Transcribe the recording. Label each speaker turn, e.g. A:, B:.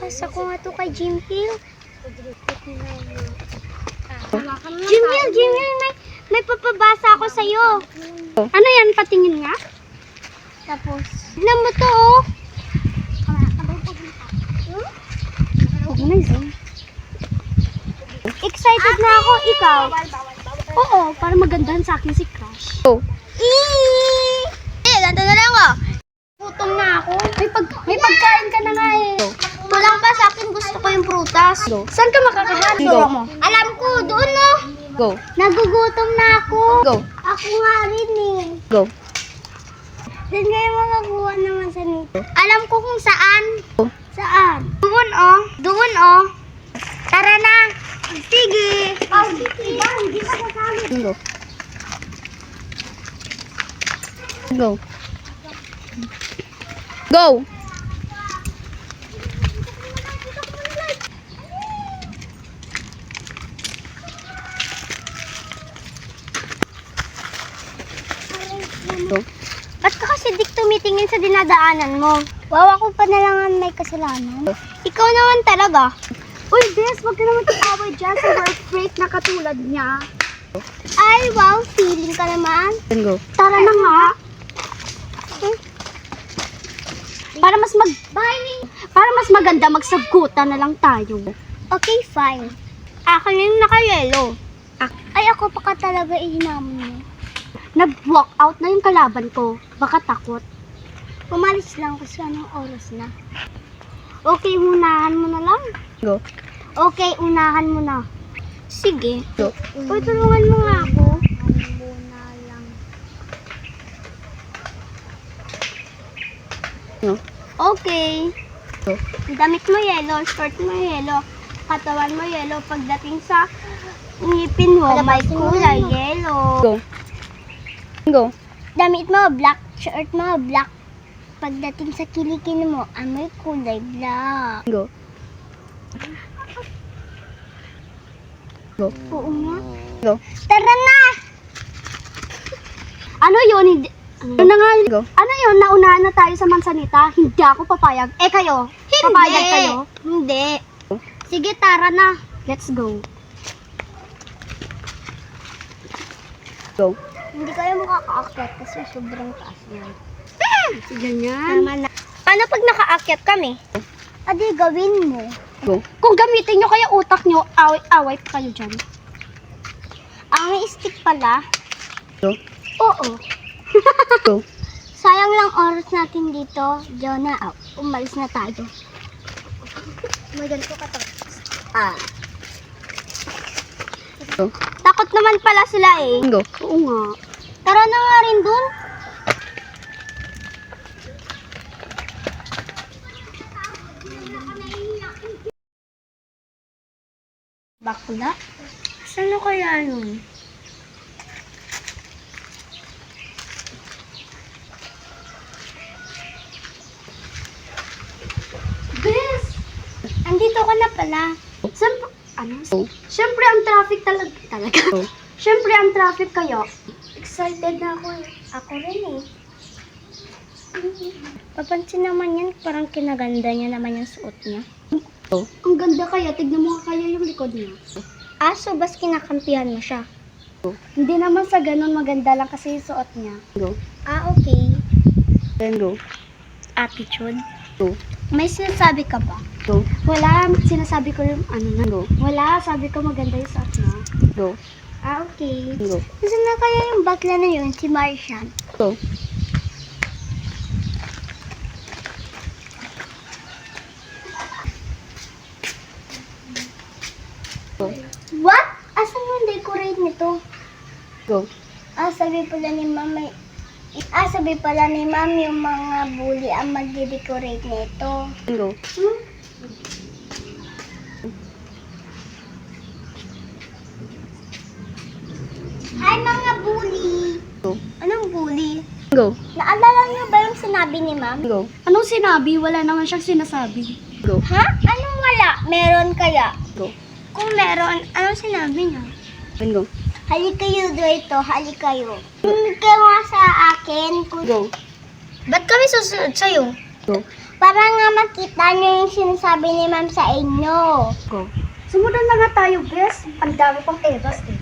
A: Pasa ko nga to kay Jim Hill. Jim Hill, may papabasa ako sa'yo. Ano yan? Patingin nga. Tapos, tignan mo to, oh. Excited na ako, ikaw. Oo, para magandahan sa akin si Crush. Ganito na lang, oh. Gutom na ako. May pagkain ka na nga eh. Tulang pa sa akin, gusto ko yung prutas. Saan ka makakahanap? Mo? Alam ko, doon, no?
B: Go.
A: Nagugutom na ako.
B: Go.
A: Ako nga rin eh.
B: Go.
A: Doon kayo makakuha naman sa nito. Alam ko kung saan.
B: Go.
A: Saan? Doon, oh. Doon, oh. Tara na. Sige. Hindi pa kasali.
B: Go. Go. Go. Go.
A: Ba't ka kasi dik tumitingin sa dinadaanan mo? Wow, ako pa na lang ang may kasalanan. Ikaw naman talaga. Uy, Bes, wag ka naman tumaway dyan sa heartbreak na katulad niya. Ay, wow, feeling ka naman.
B: Go.
A: Tara na nga. Para mas maganda, magsagutan na lang tayo. Okay, fine. Akin yung naka-yellow. Ay, ako pa ka talaga ihinamon mo. Nag-walk out na yung kalaban ko. Baka takot. Umalis lang kasi anong oras na. Okay, unahan mo na lang.
B: Go.
A: Okay, unahan mo na. Sige.
B: Go.
A: Uy, tulungan mo nga ako. Muna lang.
B: No.
A: Okay.
B: Go.
A: Damit mo yellow, short mo yellow, katawan mo yellow. Pagdating sa ngipin mo, may kulay yellow.
B: Go. Go.
A: Damit mo, black. Shirt mo, black. Pagdating sa kilikin mo, may kulay black.
B: Go. Go.
A: Oo nga.
B: Go.
A: Tara na! Ano yun? Hindi... Ano na nga?
B: Go.
A: Ano yun? Naunahan na tayo sa mansanita? Hindi ako papayag. Eh kayo? Hindi. Papayag kayo? Hindi. Sige, tara na. Let's go.
B: Go.
A: Hindi kayo makaka-akyat kasi sobrang taas yan.
B: Ganyan.
A: Tama na. Paano pag naka-akyat kami? Adi, gawin mo.
B: Go.
A: Kung gamitin nyo kaya utak nyo, away pa kayo dyan. Ang stick pala.
B: Go.
A: Oo.
B: Go.
A: Sayang lang oras natin dito. Jonah, umalis na tayo. May ganito ka to.
B: Go.
A: Takot naman pala sila eh.
B: Go.
A: Oo nga. Tara na nga rin dun. Bakla? Saan na kaya yun? Bes! Andito ka na pala. Siyempre, Siyempre ang traffic talaga. Siyempre ang traffic kayo. Excited na ako eh. Ako rin eh. Papansin naman yan, parang kinaganda niya naman yung suot niya.
B: Go.
A: Ang ganda kaya, tignan mo kaya yung likod niya. So bas kinakampihan mo siya?
B: Go.
A: Hindi naman sa ganun, maganda lang kasi yung suot niya.
B: Go.
A: Okay.
B: Then go.
A: Attitude.
B: Go.
A: May sinasabi ka ba?
B: Go.
A: Wala, sinasabi ko yung ano na.
B: Go.
A: Wala, sabi ko maganda yung suot niya.
B: Go.
A: Okay.
B: Go.
A: Saan na kaya yung bakla na yun? Si Martian.
B: Go. Go.
A: What? Asan yung decorate nito?
B: Go.
A: Sabi pala ni Ma'am yung mga bully ang magde-decorate nito.
B: Go.
A: Hi mga bully!
B: Go.
A: Anong bully?
B: Go.
A: Naalala niyo ba yung sinabi ni Ma'am?
B: Go.
A: Anong sinabi? Wala naman siyang sinasabi.
B: Go.
A: Ha? Anong wala? Meron kaya?
B: Go.
A: Kung meron, anong sinabi niya?
B: Then go.
A: Halik kayo dito, halik kayo. Tumig ka nga sa akin.
B: Go.
A: Ba't kami susunod sa'yo?
B: Go.
A: Para nga makita niyo yung sinasabi ni ma'am sa inyo.
B: Go.
A: Sumunod na nga tayo, Bes. Ang dami pang eras eh.